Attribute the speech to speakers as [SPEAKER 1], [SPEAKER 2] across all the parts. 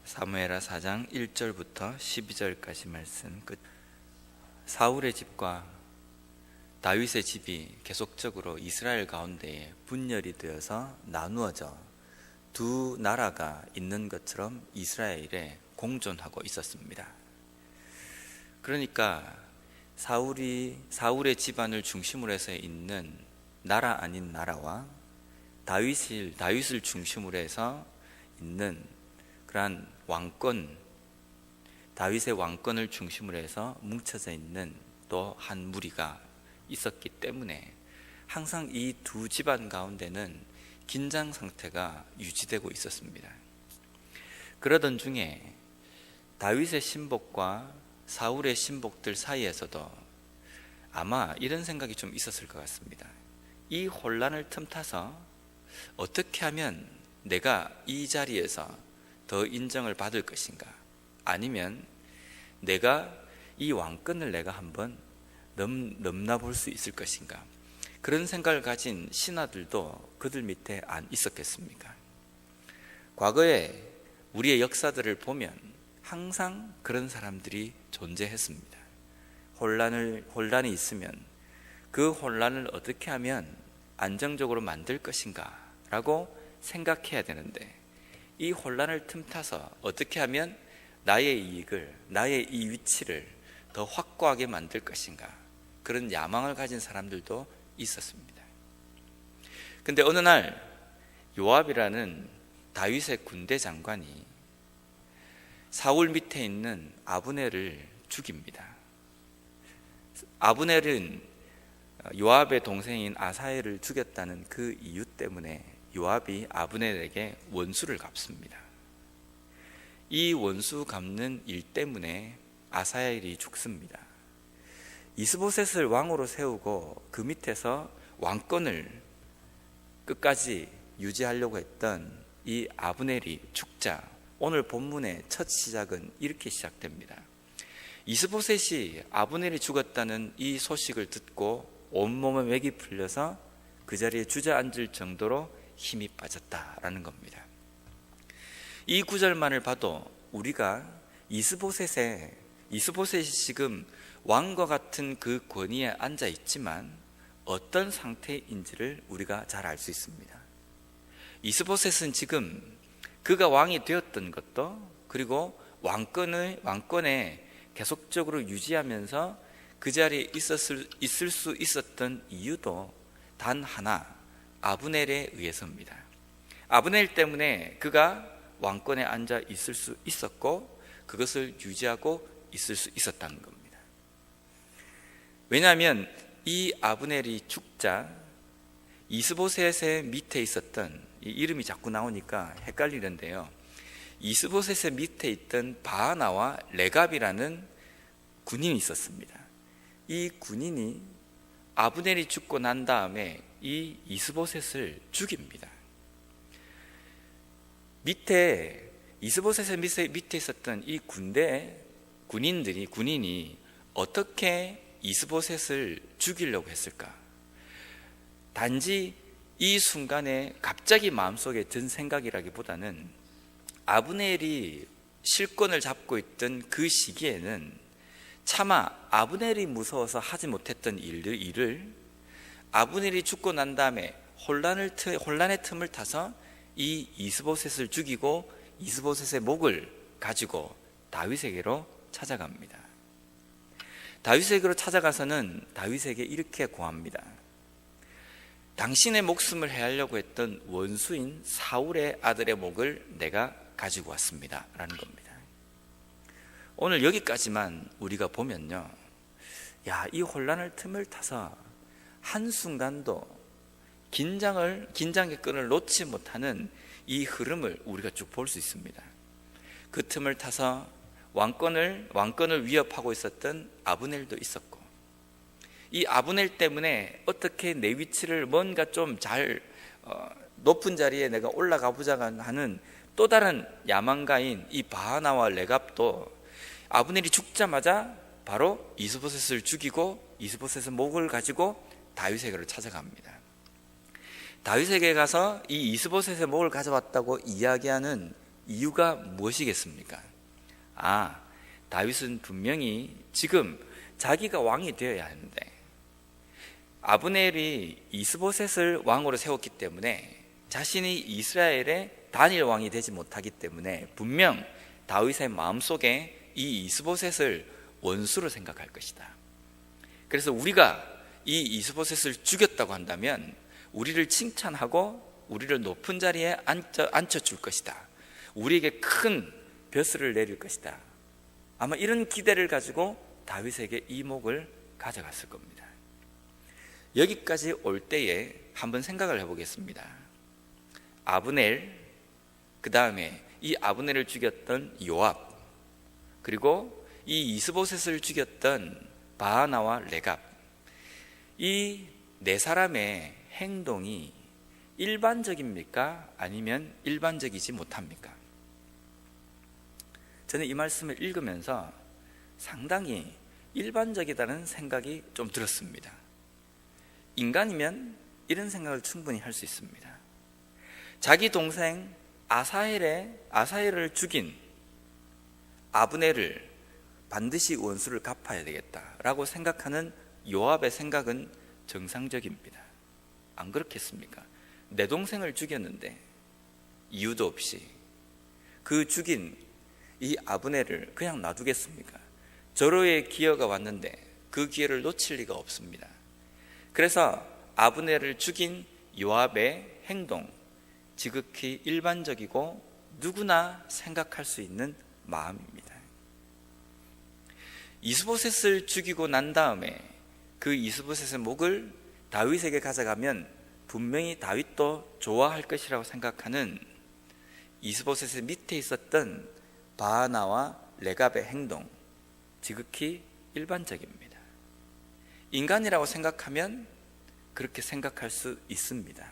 [SPEAKER 1] 사무엘하 4장 1절부터 12절까지 말씀 끝. 사울의 집과 다윗의 집이 계속적으로 이스라엘 가운데에 분열이 되어서 나누어져 두 나라가 있는 것처럼 이스라엘에 공존하고 있었습니다. 그러니까 사울의 집안을 중심으로 해서 있는 나라 아닌 나라와 다윗을 중심으로 해서 있는 그러한 왕권, 다윗의 왕권을 중심으로 해서 뭉쳐져 있는 또 한 무리가 있었기 때문에 항상 이 두 집안 가운데는 긴장 상태가 유지되고 있었습니다. 그러던 중에 다윗의 신복과 사울의 신복들 사이에서도 아마 이런 생각이 좀 있었을 것 같습니다. 이 혼란을 틈타서 어떻게 하면 내가 이 자리에서 더 인정을 받을 것인가, 아니면 내가 이 왕권을 내가 한번 넘나볼 수 있을 것인가, 그런 생각을 가진 신하들도 그들 밑에 안 있었겠습니까? 과거에 우리의 역사들을 보면 항상 그런 사람들이 존재했습니다. 혼란이 있으면 그 혼란을 어떻게 하면 안정적으로 만들 것인가 라고 생각해야 되는데, 이 혼란을 틈타서 어떻게 하면 나의 이익을, 나의 이 위치를 더 확고하게 만들 것인가, 그런 야망을 가진 사람들도 있었습니다. 근데 어느 날 요압이라는 다윗의 군대 장관이 사울 밑에 있는 아브넬을 죽입니다. 아브넬은 요압의 동생인 아사헬을 죽였다는 그 이유 때문에 요압이 아브넬에게 원수를 갚습니다. 이 원수 갚는 일 때문에 아사헬이 죽습니다. 이스보셋을 왕으로 세우고 그 밑에서 왕권을 끝까지 유지하려고 했던 이 아브넬이 죽자 오늘 본문의 첫 시작은 이렇게 시작됩니다. 이스보셋이 아브넬이 죽었다는 이 소식을 듣고 온몸에 맥이 풀려서 그 자리에 주저앉을 정도로 힘이 빠졌다라는 겁니다. 이 구절만을 봐도 우리가 이스보셋이 지금 왕과 같은 그 권위에 앉아 있지만 어떤 상태인지를 우리가 잘 알 수 있습니다. 이스보셋은 지금 그가 왕이 되었던 것도, 그리고 왕권에 계속적으로 유지하면서 그 자리에 있을 수 있었던 이유도 단 하나, 아브넬에 의해서입니다. 아브넬 때문에 그가 왕권에 앉아 있을 수 있었고 그것을 유지하고 있을 수 있었다는 겁니다. 왜냐하면 이 아브넬이 죽자 이스보셋의 밑에 있었던, 이 이름이 자꾸 나오니까 헷갈리는데요, 이스보셋의 밑에 있던 바하나와 레갑이라는 군인이 있었습니다. 이 군인이 아브넬이 죽고 난 다음에 이 이스보셋을 죽입니다. 이스보셋의 밑에 있었던 이 군인이 어떻게 이스보셋을 죽이려고 했을까? 단지 이 순간에 갑자기 마음속에 든 생각이라기보다는 아브넬이 실권을 잡고 있던 그 시기에는 차마 아브넬이 무서워서 하지 못했던 일을 아브넬이 죽고 난 다음에 혼란의 틈을 타서 이 이스보셋을 죽이고 이스보셋의 목을 가지고 다윗에게로 찾아갑니다. 다윗에게로 찾아가서는 다윗에게 이렇게 고합니다. 당신의 목숨을 해하려고 했던 원수인 사울의 아들의 목을 내가 가지고 왔습니다 라는 겁니다. 오늘 여기까지만 우리가 보면요, 이 혼란을 틈을 타서 한순간도 긴장의 끈을 놓지 못하는 이 흐름을 우리가 쭉 볼 수 있습니다. 그 틈을 타서 왕권을 위협하고 있었던 아브넬도 있었고, 이 아브넬 때문에 어떻게 내 위치를 뭔가 좀 높은 자리에 내가 올라가 보자 하는 또 다른 야망가인 이 바하나와 레갑도 아브넬이 죽자마자 바로 이스보셋을 죽이고 이스보셋의 목을 가지고 다윗에게로 찾아갑니다. 다윗에게 가서 이 이스보셋의 목을 가져왔다고 이야기하는 이유가 무엇이겠습니까? 다윗은 분명히 지금 자기가 왕이 되어야 하는데 아브넬이 이스보셋을 왕으로 세웠기 때문에 자신이 이스라엘의 단일 왕이 되지 못하기 때문에 분명 다윗의 마음속에 이 이스보셋을 원수로 생각할 것이다. 그래서 우리가 이 이스보셋을 죽였다고 한다면 우리를 칭찬하고 우리를 높은 자리에 앉혀줄 것이다. 우리에게 큰 벼슬을 내릴 것이다. 아마 이런 기대를 가지고 다윗에게 이 목을 가져갔을 겁니다. 여기까지 올 때에 한번 생각을 해보겠습니다. 아브넬, 그 다음에 이 아브넬을 죽였던 요압, 그리고 이 이스보셋을 죽였던 바하나와 레갑, 이 네 사람의 행동이 일반적입니까? 아니면 일반적이지 못합니까? 저는 이 말씀을 읽으면서 상당히 일반적이다는 생각이 좀 들었습니다. 인간이면 이런 생각을 충분히 할 수 있습니다. 자기 동생 아사헬을 죽인 아브넬을 반드시 원수를 갚아야 되겠다라고 생각하는 요압의 생각은 정상적입니다. 안 그렇겠습니까? 내 동생을 죽였는데 이유도 없이 그 죽인 이 아브넬을 그냥 놔두겠습니까? 절호의 기회가 왔는데 그 기회를 놓칠 리가 없습니다. 그래서 아브넬을 죽인 요압의 행동, 지극히 일반적이고 누구나 생각할 수 있는 마음입니다. 이스보셋을 죽이고 난 다음에 그 이스보셋의 목을 다윗에게 가져가면 분명히 다윗도 좋아할 것이라고 생각하는 이스보셋의 밑에 있었던 바하나와 레갑의 행동, 지극히 일반적입니다. 인간이라고 생각하면 그렇게 생각할 수 있습니다.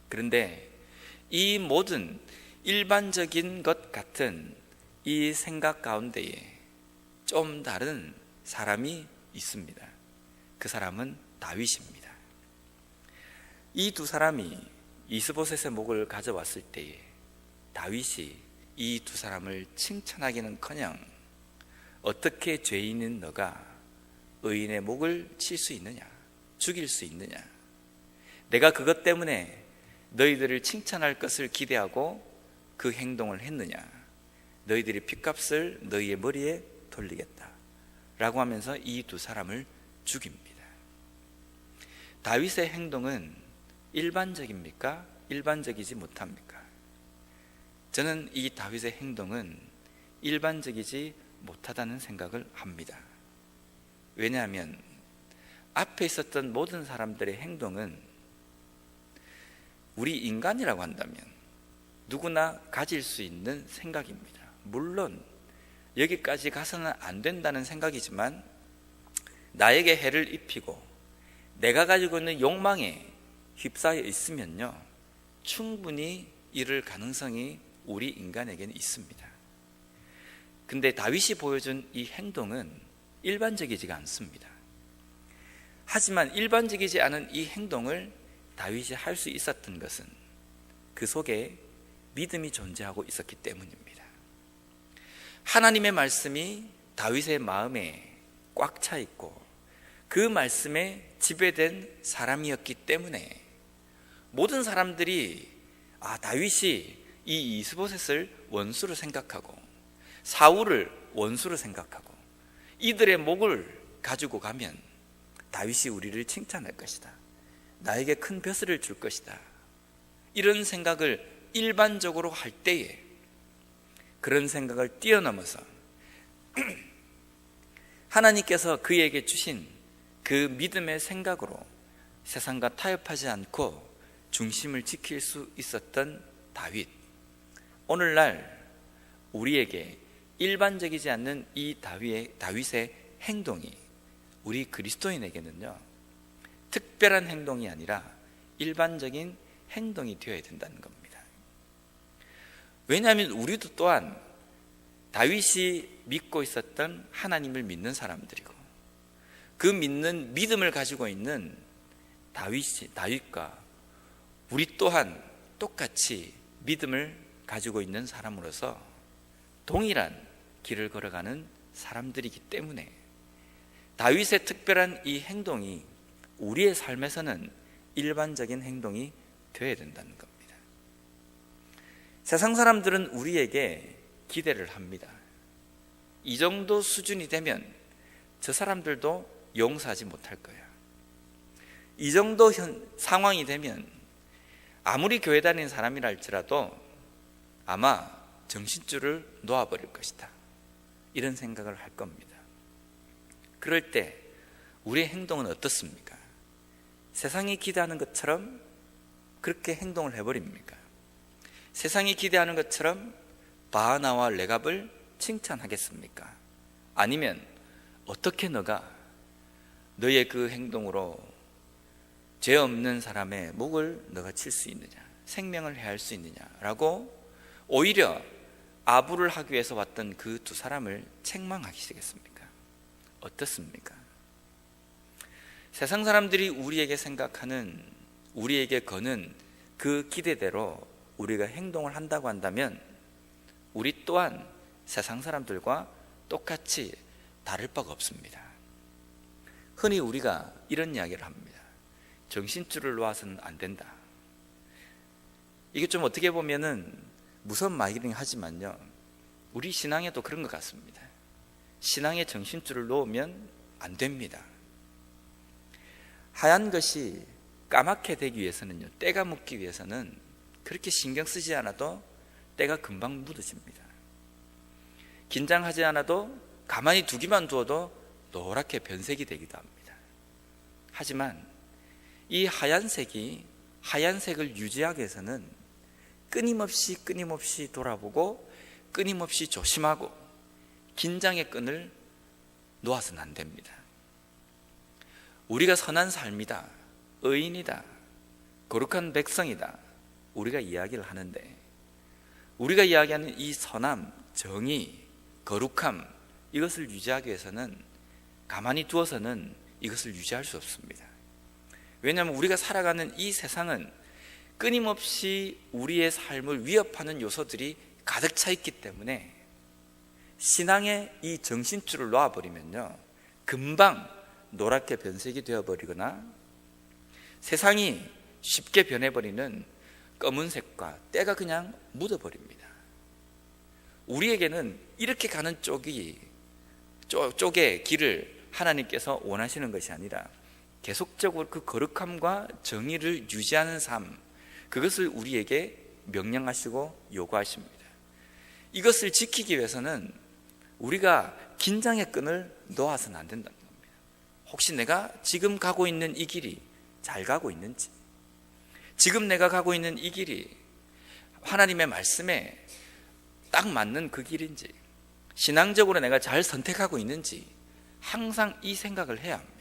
[SPEAKER 1] 그런데 이 모든 일반적인 것 같은 이 생각 가운데에 좀 다른 사람이 있습니다. 그 사람은 다윗입니다. 이 두 사람이 이스보셋의 목을 가져왔을 때에 다윗이 이 두 사람을 칭찬하기는커녕 어떻게 죄인인 너가 의인의 목을 칠 수 있느냐, 죽일 수 있느냐, 내가 그것 때문에 너희들을 칭찬할 것을 기대하고 그 행동을 했느냐, 너희들이 핏값을 너희의 머리에 돌리겠다 라고 하면서 이 두 사람을 죽입니다. 다윗의 행동은 일반적입니까? 일반적이지 못합니까? 저는 이 다윗의 행동은 일반적이지 못하다는 생각을 합니다. 왜냐하면 앞에 있었던 모든 사람들의 행동은 우리 인간이라고 한다면 누구나 가질 수 있는 생각입니다. 물론 여기까지 가서는 안 된다는 생각이지만 나에게 해를 입히고 내가 가지고 있는 욕망에 휩싸여 있으면요, 충분히 이럴 가능성이 우리 인간에게는 있습니다. 근데 다윗이 보여준 이 행동은 일반적이지가 않습니다. 하지만 일반적이지 않은 이 행동을 다윗이 할 수 있었던 것은 그 속에 믿음이 존재하고 있었기 때문입니다. 하나님의 말씀이 다윗의 마음에 꽉 차 있고 그 말씀에 지배된 사람이었기 때문에 모든 사람들이 다윗이 이 이스보셋을 원수로 생각하고 사울을 원수로 생각하고 이들의 목을 가지고 가면 다윗이 우리를 칭찬할 것이다, 나에게 큰 벼슬을 줄 것이다, 이런 생각을 일반적으로 할 때에 그런 생각을 뛰어넘어서 하나님께서 그에게 주신 그 믿음의 생각으로 세상과 타협하지 않고 중심을 지킬 수 있었던 다윗, 오늘날 우리에게 일반적이지 않는 이 다윗의 행동이 우리 그리스도인에게는요, 특별한 행동이 아니라 일반적인 행동이 되어야 된다는 겁니다. 왜냐하면 우리도 또한 다윗이 믿고 있었던 하나님을 믿는 사람들이고 그 믿는 믿음을 가지고 있는 다윗과 우리 또한 똑같이 믿음을 가지고 있는 사람으로서 동일한 길을 걸어가는 사람들이기 때문에 다윗의 특별한 이 행동이 우리의 삶에서는 일반적인 행동이 되어야 된다는 겁니다. 세상 사람들은 우리에게 기대를 합니다. 이 정도 수준이 되면 저 사람들도 용서하지 못할 거야. 이 정도 상황이 되면 아무리 교회 다니는 사람이라 할지라도 아마 정신줄을 놓아버릴 것이다. 이런 생각을 할 겁니다. 그럴 때 우리의 행동은 어떻습니까? 세상이 기대하는 것처럼 그렇게 행동을 해버립니까? 세상이 기대하는 것처럼 바하나와 레갑을 칭찬하겠습니까? 아니면 어떻게 너의 그 행동으로 죄 없는 사람의 목을 너가 칠 수 있느냐, 생명을 해할 수 있느냐라고 오히려 아부를 하기 위해서 왔던 그 두 사람을 책망하시겠습니까? 어떻습니까? 세상 사람들이 우리에게 생각하는, 우리에게 거는 그 기대대로 우리가 행동을 한다고 한다면 우리 또한 세상 사람들과 똑같이 다를 바가 없습니다. 흔히 우리가 이런 이야기를 합니다. 정신줄을 놓아서는 안 된다. 이게 좀 어떻게 보면은 무서운 말이긴 하지만요, 우리 신앙에도 그런 것 같습니다. 신앙의 정신줄을 놓으면 안 됩니다. 하얀 것이 까맣게 되기 위해서는요, 때가 묻기 위해서는 그렇게 신경 쓰지 않아도 때가 금방 묻어집니다. 긴장하지 않아도 가만히 두기만 두어도 노랗게 변색이 되기도 합니다. 하지만 이 하얀색을 유지하기 위해서는 끊임없이 돌아보고 끊임없이 조심하고 긴장의 끈을 놓아서는 안 됩니다. 우리가 선한 삶이다, 의인이다, 거룩한 백성이다, 우리가 이야기를 하는데 우리가 이야기하는 이 선함, 정의, 거룩함, 이것을 유지하기 위해서는 가만히 두어서는 이것을 유지할 수 없습니다. 왜냐하면 우리가 살아가는 이 세상은 끊임없이 우리의 삶을 위협하는 요소들이 가득 차 있기 때문에 신앙의 이 정신줄을 놓아버리면요, 금방 노랗게 변색이 되어버리거나 세상이 쉽게 변해버리는 검은색과 때가 그냥 묻어버립니다. 우리에게는 이렇게 가는 쪽의 길을 하나님께서 원하시는 것이 아니라 계속적으로 그 거룩함과 정의를 유지하는 삶, 그것을 우리에게 명령하시고 요구하십니다. 이것을 지키기 위해서는 우리가 긴장의 끈을 놓아서는 안 된다는 겁니다. 혹시 내가 지금 가고 있는 이 길이 잘 가고 있는지, 지금 내가 가고 있는 이 길이 하나님의 말씀에 딱 맞는 그 길인지, 신앙적으로 내가 잘 선택하고 있는지 항상 이 생각을 해야 합니다.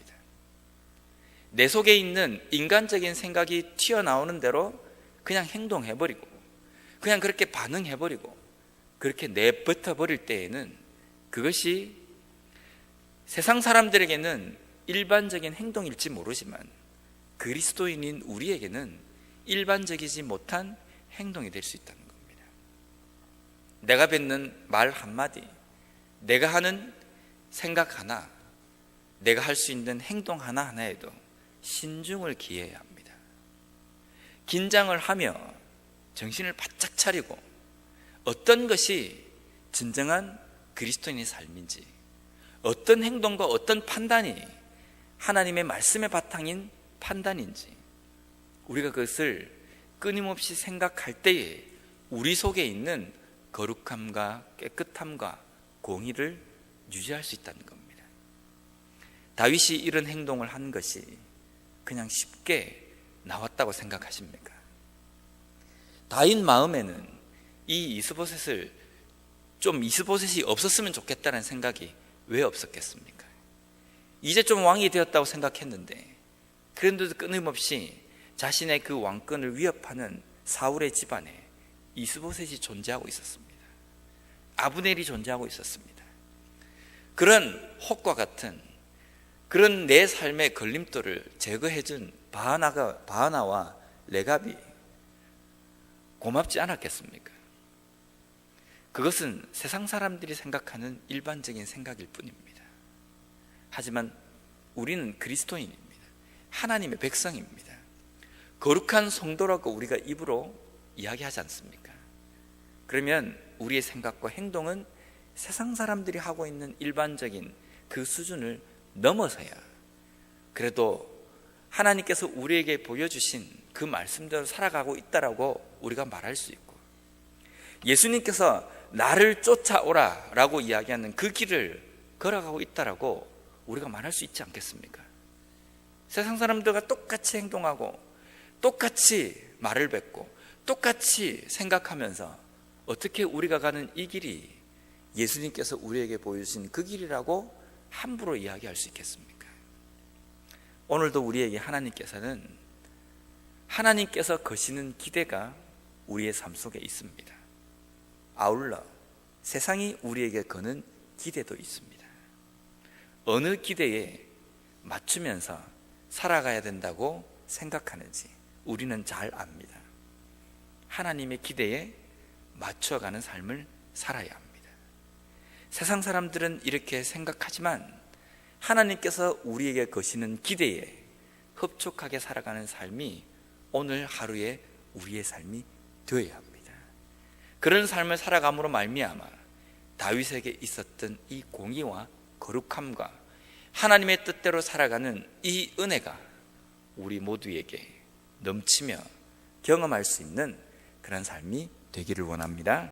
[SPEAKER 1] 내 속에 있는 인간적인 생각이 튀어나오는 대로 그냥 행동해버리고 그냥 그렇게 반응해버리고 그렇게 내버려 버릴 때에는 그것이 세상 사람들에게는 일반적인 행동일지 모르지만 그리스도인인 우리에게는 일반적이지 못한 행동이 될 수 있다는 겁니다. 내가 뱉는 말 한마디, 내가 하는 생각 하나, 내가 할 수 있는 행동 하나하나에도 신중을 기해야 합니다. 긴장을 하며 정신을 바짝 차리고 어떤 것이 진정한 그리스도인의 삶인지, 어떤 행동과 어떤 판단이 하나님의 말씀의 바탕인 판단인지 우리가 그것을 끊임없이 생각할 때에 우리 속에 있는 거룩함과 깨끗함과 공의를 유지할 수 있다는 겁니다. 다윗이 이런 행동을 한 것이 그냥 쉽게 나왔다고 생각하십니까? 다윗 마음에는 이 이스보셋이 없었으면 좋겠다는 생각이 왜 없었겠습니까? 이제 좀 왕이 되었다고 생각했는데 그런데도 끊임없이 자신의 그 왕권을 위협하는 사울의 집안에 이스보셋이 존재하고 있었습니다. 아브넬이 존재하고 있었습니다. 그런 혹과 같은 그런 내 삶의 걸림돌을 제거해준 바하나와 레갑이 고맙지 않았겠습니까? 그것은 세상 사람들이 생각하는 일반적인 생각일 뿐입니다. 하지만 우리는 그리스도인입니다. 하나님의 백성입니다. 거룩한 성도라고 우리가 입으로 이야기하지 않습니까? 그러면 우리의 생각과 행동은 세상 사람들이 하고 있는 일반적인 그 수준을 넘어서야 그래도 하나님께서 우리에게 보여주신 그 말씀대로 살아가고 있다라고 우리가 말할 수 있고, 예수님께서 나를 쫓아오라 라고 이야기하는 그 길을 걸어가고 있다라고 우리가 말할 수 있지 않겠습니까? 세상 사람들과 똑같이 행동하고 똑같이 말을 뱉고 똑같이 생각하면서 어떻게 우리가 가는 이 길이 예수님께서 우리에게 보여주신 그 길이라고 함부로 이야기할 수 있겠습니까? 오늘도 우리에게 하나님께서 거시는 기대가 우리의 삶 속에 있습니다. 아울러 세상이 우리에게 거는 기대도 있습니다. 어느 기대에 맞추면서 살아가야 된다고 생각하는지 우리는 잘 압니다. 하나님의 기대에 맞춰가는 삶을 살아야 합니다. 세상 사람들은 이렇게 생각하지만 하나님께서 우리에게 거시는 기대에 흡족하게 살아가는 삶이 오늘 하루의 우리의 삶이 되어야 합니다. 그런 삶을 살아감으로 말미암아 다윗에게 있었던 이 공의와 거룩함과 하나님의 뜻대로 살아가는 이 은혜가 우리 모두에게 넘치며 경험할 수 있는 그런 삶이 되기를 원합니다.